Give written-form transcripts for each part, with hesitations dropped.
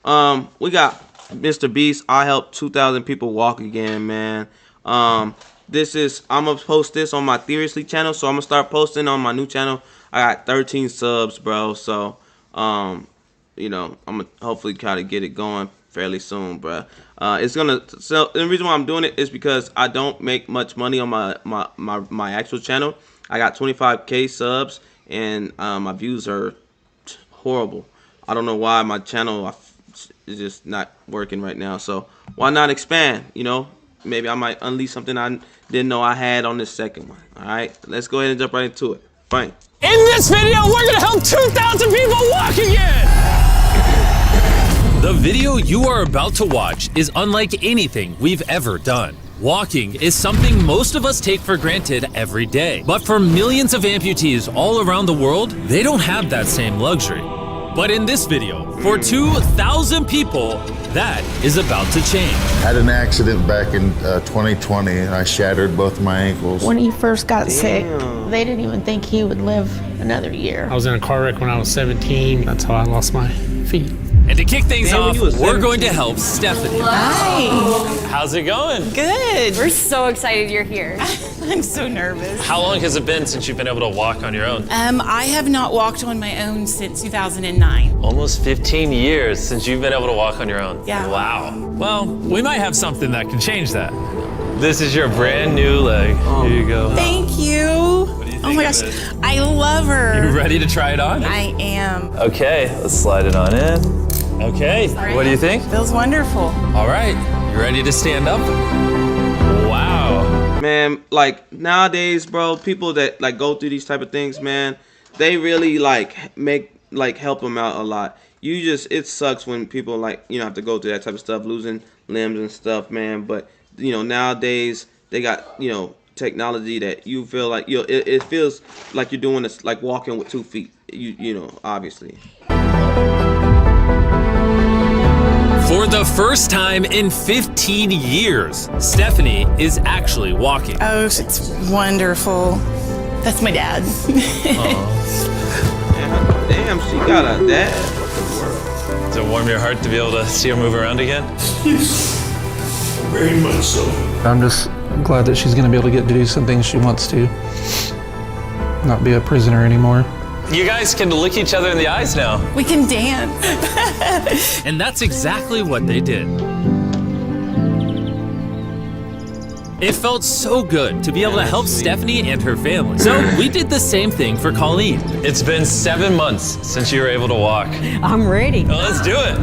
We got Mr. Beast. I helped 2,000 people walk again, man. I'm gonna post this on my Seriously channel, so I'm gonna start posting on my new channel. I got 13 subs, bro. So, you know, I'm gonna hopefully try to get it going fairly soon, bro. So the reason why I'm doing it is because I don't make much money on my actual channel. I got 25K subs, and my views are horrible. I don't know why my channel is just not working right now. So why not expand? You know, maybe I might unleash something I didn't know I had on this second one. All right, let's go ahead and jump right into it. Fine. In this video, we're gonna help 2,000 people walk again. The video you are about to watch is unlike anything we've ever done. Walking is something most of us take for granted every day. But for millions of amputees all around the world, they don't have that same luxury. But in this video, for 2,000 people, that is about to change. I had an accident back in 2020 and I shattered both my ankles. When he first got sick, they didn't even think he would live another year. I was in a car wreck when I was 17. That's how I lost my feet. And to kick things off, we're going to help Stephanie. Hi. How's it going? Good. We're so excited you're here. I'm so nervous. How long has it been since you've been able to walk on your own? I have not walked on my own since 2009. Almost 15 years since you've been able to walk on your own. Yeah. Wow. Well, we might have something that can change that. This is your brand new leg. Here you go. Thank you. Oh my gosh, I love her. You ready to try it on? I am. Okay, let's slide it on in. Okay, what do you think? Feels wonderful. All right, you ready to stand up? Wow. Man, like nowadays, bro, people that like go through these type of things, man, they really like help them out a lot. It sucks when people like, you know, have to go through that type of stuff, losing limbs and stuff, man. But you know, nowadays they got, you know, technology that you feel like, you know, it feels like you're doing this, like walking with 2 feet. You know, obviously. For the first time in 15 years, Stephanie is actually walking. Oh, it's wonderful. That's my dad. Damn, she got a dad. Does it warm your heart to be able to see her move around again? Yes, very much so. I'm just glad that she's going to be able to get to do some things she wants to. Not be a prisoner anymore. You guys can look each other in the eyes now. We can dance. And that's exactly what they did. It felt so good to be able to help Stephanie and her family. So we did the same thing for Colleen. It's been 7 months since you were able to walk. I'm ready. Well, let's do it.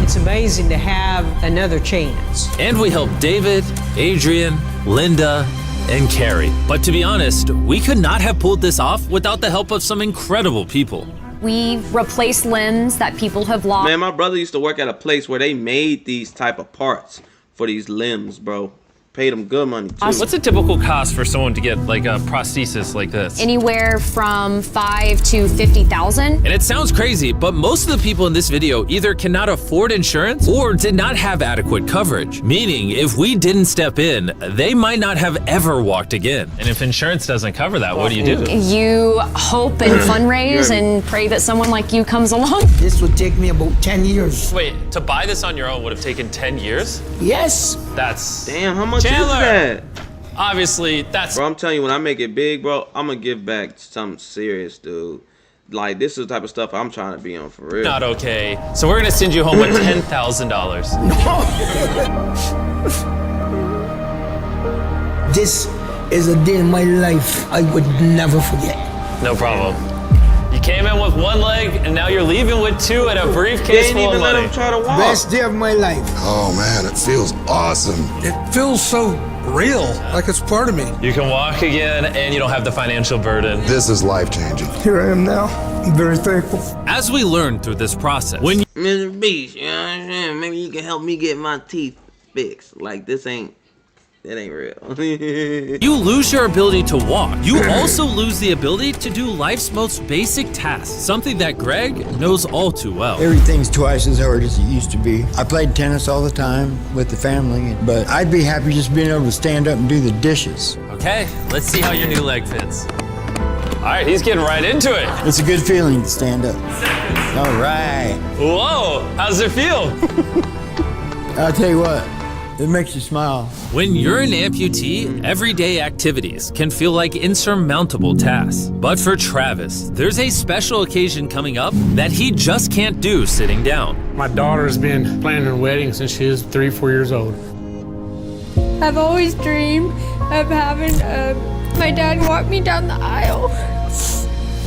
It's amazing to have another chance. And we helped David, Adrian, Linda, and Carrie. But to be honest, we could not have pulled this off without the help of some incredible people. We've replaced limbs that people have lost. Man, my brother used to work at a place where they made these type of parts for these limbs, bro. Paid them good money too. What's a typical cost for someone to get like a prosthesis like this? Anywhere from 5 to 50,000. And it sounds crazy, but most of the people in this video either cannot afford insurance or did not have adequate coverage. Meaning, if we didn't step in, they might not have ever walked again. And if insurance doesn't cover that, what do you do? You hope and fundraise and pray that someone like you comes along. This would take me about 10 years. Wait, to buy this on your own would have taken 10 years? Yes. That's... Damn, how much Chandler! is that? Obviously, that's... Bro, I'm telling you, when I make it big, bro, I'm gonna give back something serious, dude. Like, this is the type of stuff I'm trying to be on for real. Not okay. So we're gonna send you home with $10,000. This is a day in my life I would never forget. No problem. You came in with 1 leg, and now you're leaving with 2 and a briefcase full of money. Try to walk. Best day of my life. Oh man, it feels awesome. It feels so real, like it's part of me. You can walk again, and you don't have the financial burden. This is life-changing. Here I am now. I'm very thankful. As we learned through this process, when Mr. Beast, you know what I'm saying? Maybe you can help me get my teeth fixed. Like, that ain't real. you lose your ability to walk, you also lose the ability to do life's most basic tasks, something that Greg knows all too well. Everything's twice as hard as it used to be. I played tennis all the time with the family, but I'd be happy just being able to stand up and do the dishes. Okay, let's see how your new leg fits. right, he's getting right into it. It's a good feeling to stand up. All right. Whoa, how's it feel? I'll tell you what, it makes you smile. When you're an amputee, everyday activities can feel like insurmountable tasks. But for Travis, there's a special occasion coming up that he just can't do sitting down. My daughter's been planning her wedding since she was 3, 4 years old. I've always dreamed of having my dad walk me down the aisle.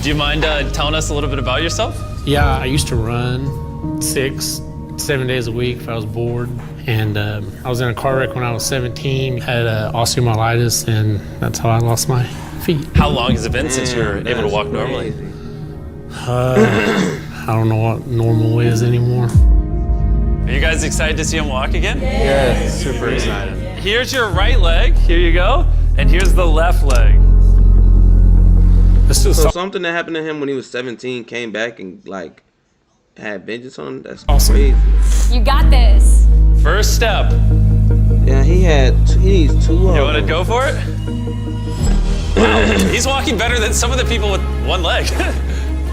Do you mind telling us a little bit about yourself? Yeah, I used to run 6, 7 days a week if I was bored. And I was in a car wreck when I was 17, had osteomyelitis, and that's how I lost my feet. How long has it been since you're able to walk normally? I don't know what normal is anymore. Are you guys excited to see him walk again? Yeah, super excited. Here's your right leg, here you go, and here's the left leg. So something that happened to him when he was 17 came back and like had vengeance on him? That's awesome. Crazy. You got this. First step. Yeah, he needs 2 You want to go for it? Wow, he's walking better than some of the people with 1 leg.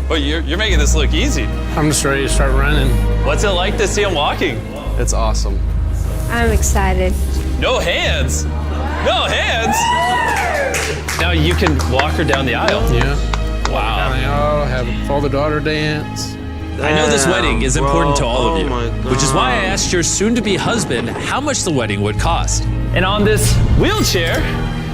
But you're making this look easy. I'm just ready to start running. What's it like to see him walking? It's awesome. I'm excited. No hands. No hands. Now you can walk her down the aisle. Yeah. Wow. Down the aisle, have a father-daughter dance. I know this wedding is important to all of you, God. which is why I asked your soon-to-be husband how much the wedding would cost. And on this wheelchair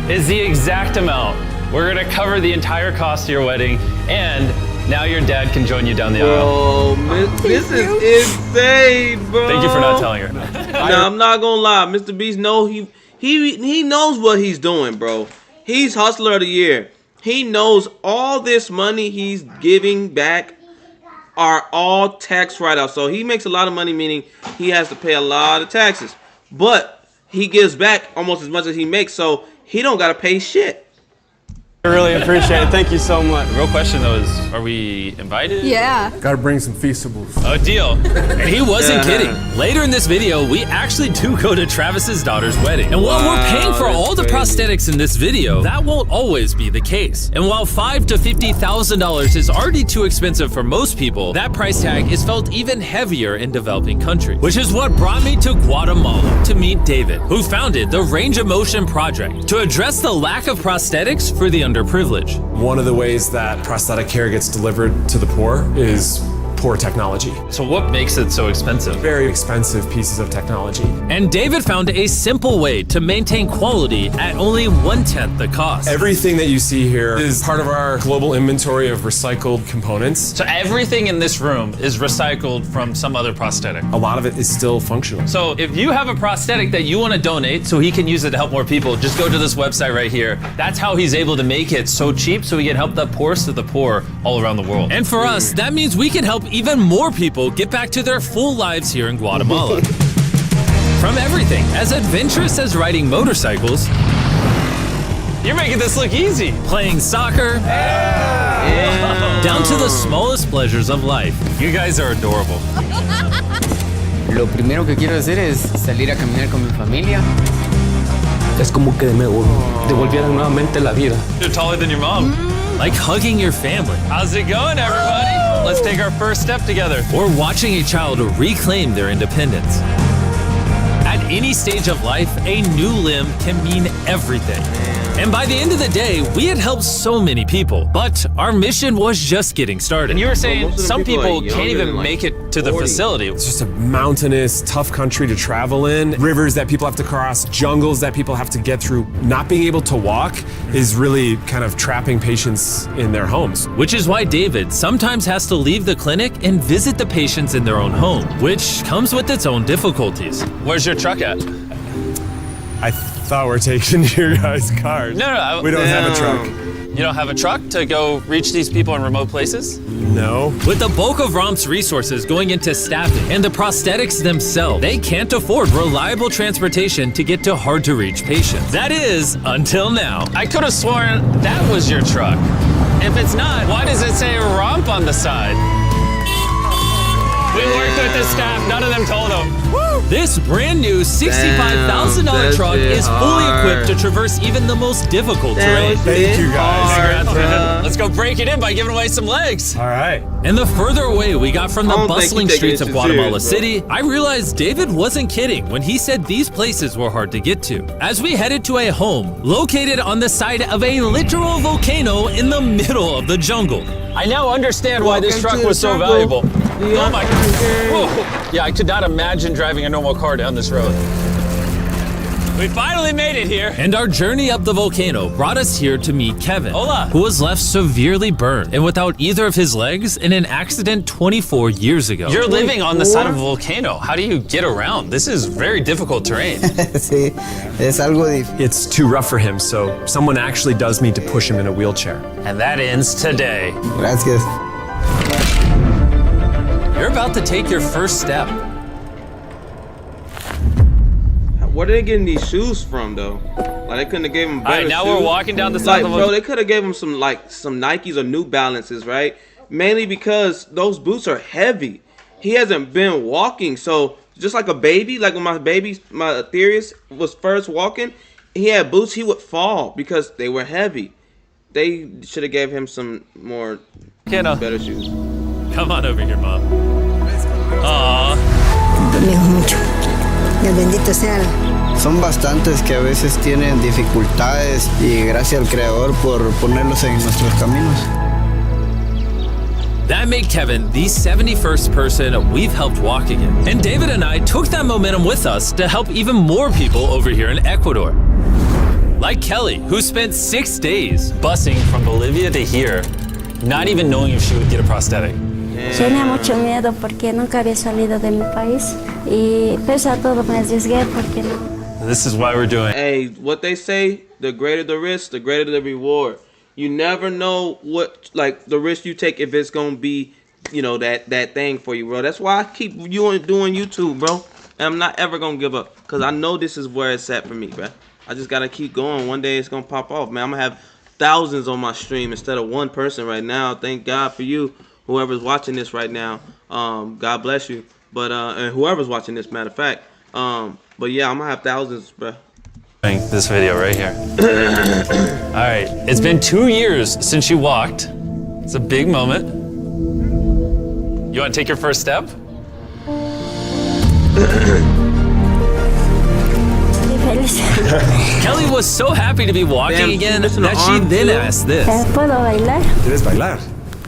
is the exact amount. We're gonna cover the entire cost of your wedding, and now your dad can join you down the aisle. Bro, this is insane, bro. Thank you for not telling her. Nah, I'm not gonna lie. Mr. Beast he knows what he's doing, bro. He's Hustler of the Year. He knows all this money he's giving back are all tax write-offs. So he makes a lot of money, meaning he has to pay a lot of taxes. But he gives back almost as much as he makes, so he don't gotta pay shit. I really appreciate it. Thank you so much. The real question though is, are we invited? Yeah. Gotta bring some feastables. Oh, deal. And he wasn't kidding. Later in this video, we actually do go to Travis's daughter's wedding. And while we're paying for all the prosthetics in this video, that won't always be the case. And while $5,000 to $50,000 is already too expensive for most people, that price tag is felt even heavier in developing countries. Which is what brought me to Guatemala to meet David, who founded the Range of Motion Project to address the lack of prosthetics for the underprivileged. One of the ways that prosthetic care gets delivered to the poor is poor technology. So what makes it so expensive? Very expensive pieces of technology. And David found a simple way to maintain quality at only 1/10 the cost. Everything that you see here is part of our global inventory of recycled components. So everything in this room is recycled from some other prosthetic. A lot of it is still functional. So if you have a prosthetic that you want to donate so he can use it to help more people, just go to this website right here. That's how he's able to make it so cheap so he can help the poorest of the poor all around the world. And for us, that means we can help even more people get back to their full lives here in Guatemala. From everything as adventurous as riding motorcycles, you're making this look easy, playing soccer, down to the smallest pleasures of life. You guys are adorable. Lo primero que quiero hacer es salir a caminar con mi familia. Es como que me devolvieran nuevamente la vida. You're taller than your mom. Like hugging your family. How's it going, everybody? Let's take our first step together. Or watching a child reclaim their independence. At any stage of life, a new limb can mean everything. And by the end of the day, we had helped so many people, but our mission was just getting started. And you were saying some people can't even make it to the facility. It's just a mountainous, tough country to travel in. Rivers that people have to cross, jungles that people have to get through. Not being able to walk is really kind of trapping patients in their homes. Which is why David sometimes has to leave the clinic and visit the patients in their own home, which comes with its own difficulties. Where's your truck at? I thought we're taking your guys' cars. No. We don't have a truck. You don't have a truck to go reach these people in remote places? No. With the bulk of ROM's resources going into staffing and the prosthetics themselves, they can't afford reliable transportation to get to hard-to-reach patients. That is, until now. I could have sworn that was your truck. If it's not, why does it say ROMP on the side? We worked with the staff. None of them told him. This brand new $65,000 truck is fully equipped to traverse even the most difficult terrain. Thank you guys. Congrats, man. Let's go break it in by giving away some legs. All right. And the further away we got from the don't think bustling he taking streets it of too Guatemala serious, bro. City, I realized David wasn't kidding when he said these places were hard to get to. As we headed to a home located on the side of a literal volcano in the middle of the jungle. I now understand why this truck was so valuable. Oh my God. Whoa. Yeah, I could not imagine driving a normal car down this road. We finally made it here. And our journey up the volcano brought us here to meet Kevin, Hola. who was left severely burned and without either of his legs in an accident 24 years ago. You're living on the side of a volcano. How do you get around? This is very difficult terrain. Sí, es algo difícil. It's too rough for him, so someone actually does need to push him in a wheelchair. And that ends today. Gracias. You're about to take your first step. Where are they getting these shoes from, though? Like, they couldn't have gave him better All right, now shoes. we're walking down the side Like, of the bro, they could have gave him some Nikes or New Balances, right? Mainly because those boots are heavy. He hasn't been walking, so just like a baby, like when my Ethereus was first walking, he had boots, he would fall because they were heavy. They should have gave him some more better shoes. Come on over here, Mom. Aww. Bendito sea. Son bastantes que a veces tienen dificultades y gracias al Creador por ponerlos en nuestros caminos. That made Kevin the 71st person we've helped walk again. And David and I took that momentum with us to help even more people over here in Ecuador. Like Kelly, who spent 6 days busing from Bolivia to here, not even knowing if she would get a prosthetic. Tenía mucho miedo porque nunca había salido de mi país y pese a todo me arriesgué porque no. This is why we're doing. Hey, what they say, the greater the risk, the greater the reward. You never know what, like, the risk you take if it's gonna be, you know, that thing for you, bro. That's why I keep doing YouTube, bro. And I'm not ever gonna give up, cause I know this is where it's at for me, bro. I just gotta keep going. One day it's gonna pop off, man. I'm gonna have thousands on my stream instead of one person right now. Thank God for you, whoever's watching this right now. God bless you. But and whoever's watching this, matter of fact. But yeah, I'm gonna have thousands, bro. This video right here. All right, it's been 2 years since you walked. It's a big moment. You want to take your first step? Kelly was so happy to be walking Damn, again missing that an she arm, then too? asked this. ¿Puedo bailar? ¿Quieres bailar?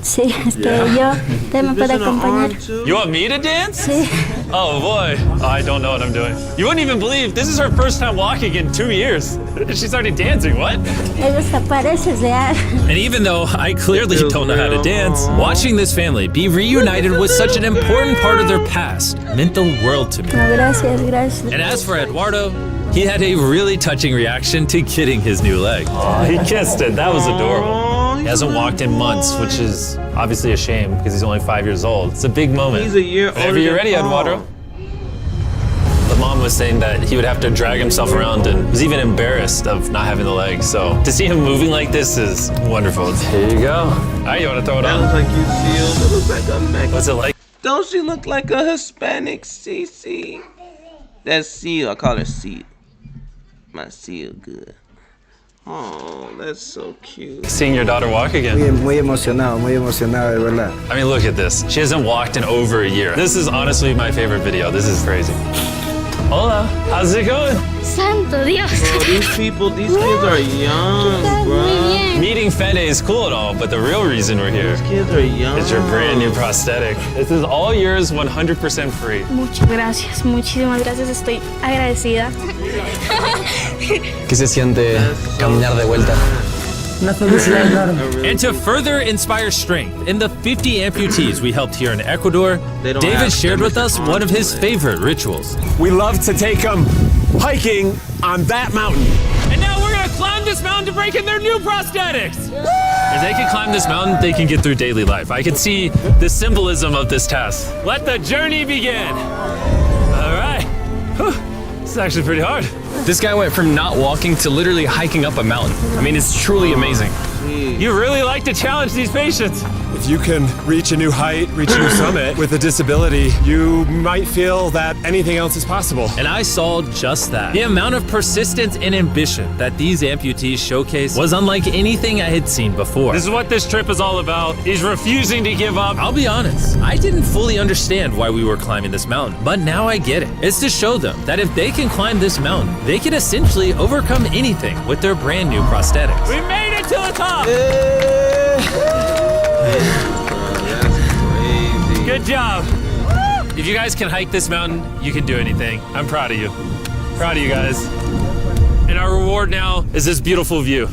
Sí, es que yo te me puede acompañar. You want me to dance? Sí. Oh boy, I don't know what I'm doing. You wouldn't even believe this is her first time walking in 2 years. She's already dancing, what? Me gusta, pareces real. And even though I clearly don't know how to dance, watching this family be reunited with such an important part of their past meant the world to me. No, gracias, gracias. And as for Eduardo, he had a really touching reaction to getting his new leg. Oh, he kissed it. That was adorable. He hasn't walked in months, which is obviously a shame because he's only 5 years old. It's a big moment. He's a year older. Whenever you're ready, than Paul. Eduardo. The mom was saying that he would have to drag himself around and was even embarrassed of not having the legs. So to see him moving like this is wonderful. Here you go. All right, you want to throw it That on? looks like you sealed. It looks like a Mexican. What's it like? Don't she look like a Hispanic CC? That's Seal. I call her Seal. My Seal good. Oh, that's so cute. Seeing your daughter walk again. Muy emocionado, de verdad. I mean, look at this. She hasn't walked in over a year. This is honestly my favorite video. This is crazy. Hola, how's it going? Santo Dios. Bro, these kids are young, bro. Meeting Fede is cool and all, but the real reason we're here These kids are young. is your brand new prosthetic. This is all yours, 100% free. Muchas gracias, muchísimas gracias. Estoy agradecida. ¿Qué se siente caminar de vuelta? Una felicidad enorme. And to further inspire strength in the 50 amputees we helped here in Ecuador, David shared with us one of his favorite rituals. We love to take them hiking on that mountain. And now we're gonna climb this mountain to break in their new prosthetics! If they can climb this mountain, they can get through daily life. I can see the symbolism of this task. Let the journey begin! All right. Whew. This is actually pretty hard. This guy went from not walking to literally hiking up a mountain. I mean, it's truly amazing. You really like to challenge these patients. If you can reach a new height, reach a new summit with a disability, you might feel that anything else is possible. And I saw just that. The amount of persistence and ambition that these amputees showcase was unlike anything I had seen before. This is what this trip is all about. He's refusing to give up. I'll be honest, I didn't fully understand why we were climbing this mountain, but now I get it. It's to show them that if they can climb this mountain, they can essentially overcome anything with their brand new prosthetics. We made it to the top! That's crazy. Good job. If you guys can hike this mountain, you can do anything. I'm proud of you. Proud of you guys. And our reward now is this beautiful view.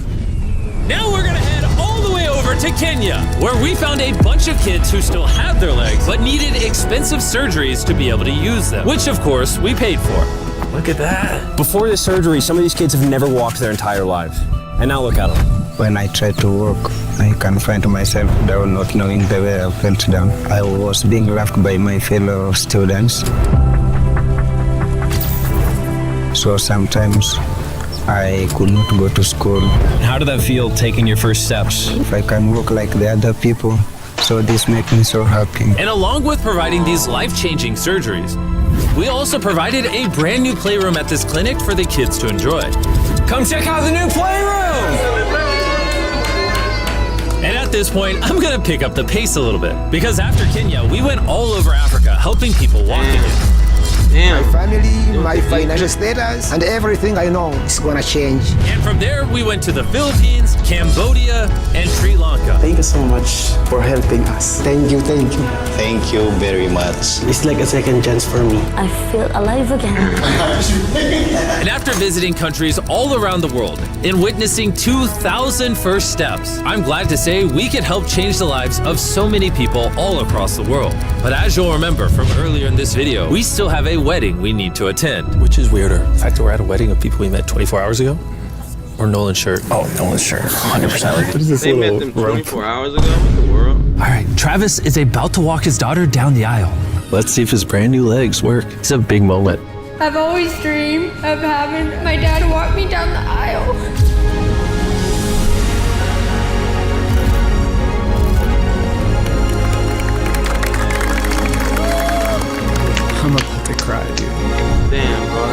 Now we're gonna head all the way over to Kenya, where we found a bunch of kids who still had their legs, but needed expensive surgeries to be able to use them, which of course we paid for. Look at that. Before this surgery, some of these kids have never walked their entire lives. And now look at them. When I try to walk, I can find myself down, not knowing the way I felt down. I was being laughed by my fellow students. So sometimes I could not go to school. How did that feel taking your first steps? If I can walk like the other people, so this makes me so happy. And along with providing these life-changing surgeries, we also provided a brand new playroom at this clinic for the kids to enjoy. Come check out the new playroom! And at this point, I'm gonna pick up the pace a little bit, because after Kenya, we went all over Africa helping people walk again. My family, my financial status, and everything I know is gonna change. And from there, we went to the Philippines, Cambodia, and Sri Lanka. Thank you so much for helping us. Thank you, thank you. Thank you very much. It's like a second chance for me. I feel alive again. And after visiting countries all around the world and witnessing 2,000 first steps, I'm glad to say we could help change the lives of so many people all across the world. But as you'll remember from earlier in this video, we still have a wedding we need to attend. Which is weirder, the fact that we're at a wedding of people we met 24 hours ago? Or Nolan's shirt? Oh, Nolan's shirt, 100%. What is this? They met them 24 hours ago? What the world? All right, Travis is about to walk his daughter down the aisle. Let's see if his brand new legs work. It's a big moment. I've always dreamed of having my dad walk me down the aisle. I'm about to cry, dude. Damn, bro,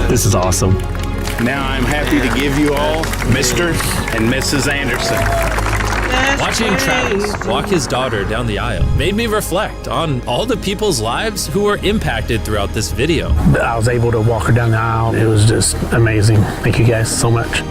that's This is awesome. Now I'm happy to give you all Mr. and Mrs. Anderson. Watching Travis walk his daughter down the aisle made me reflect on all the people's lives who were impacted throughout this video. I was able to walk her down the aisle. It was just amazing. Thank you guys so much.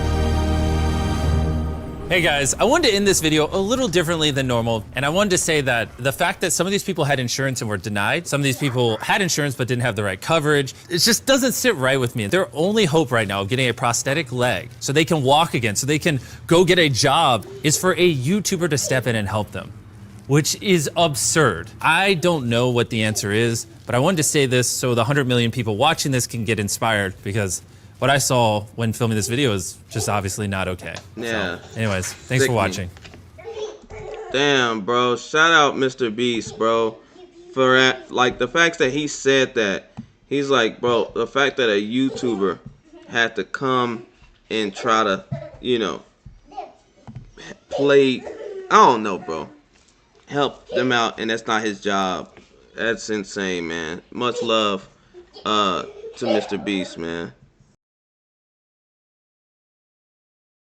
Hey guys, I wanted to end this video a little differently than normal, and I wanted to say that the fact that some of these people had insurance and were denied, some of these people had insurance but didn't have the right coverage, it just doesn't sit right with me. Their only hope right now of getting a prosthetic leg so they can walk again, so they can go get a job, is for a YouTuber to step in and help them, which is absurd. I don't know what the answer is, but I wanted to say this so the 100 million people watching this can get inspired, because what I saw when filming this video is just obviously not okay. Yeah. So, anyways, thanks for watching. Damn, bro. Shout out Mr. Beast, bro. For like the fact that he said that. He's like, bro, the fact that a YouTuber had to come and try to, you know, play, I don't know, bro. Help them out, and that's not his job. That's insane, man. Much love to Mr. Beast, man.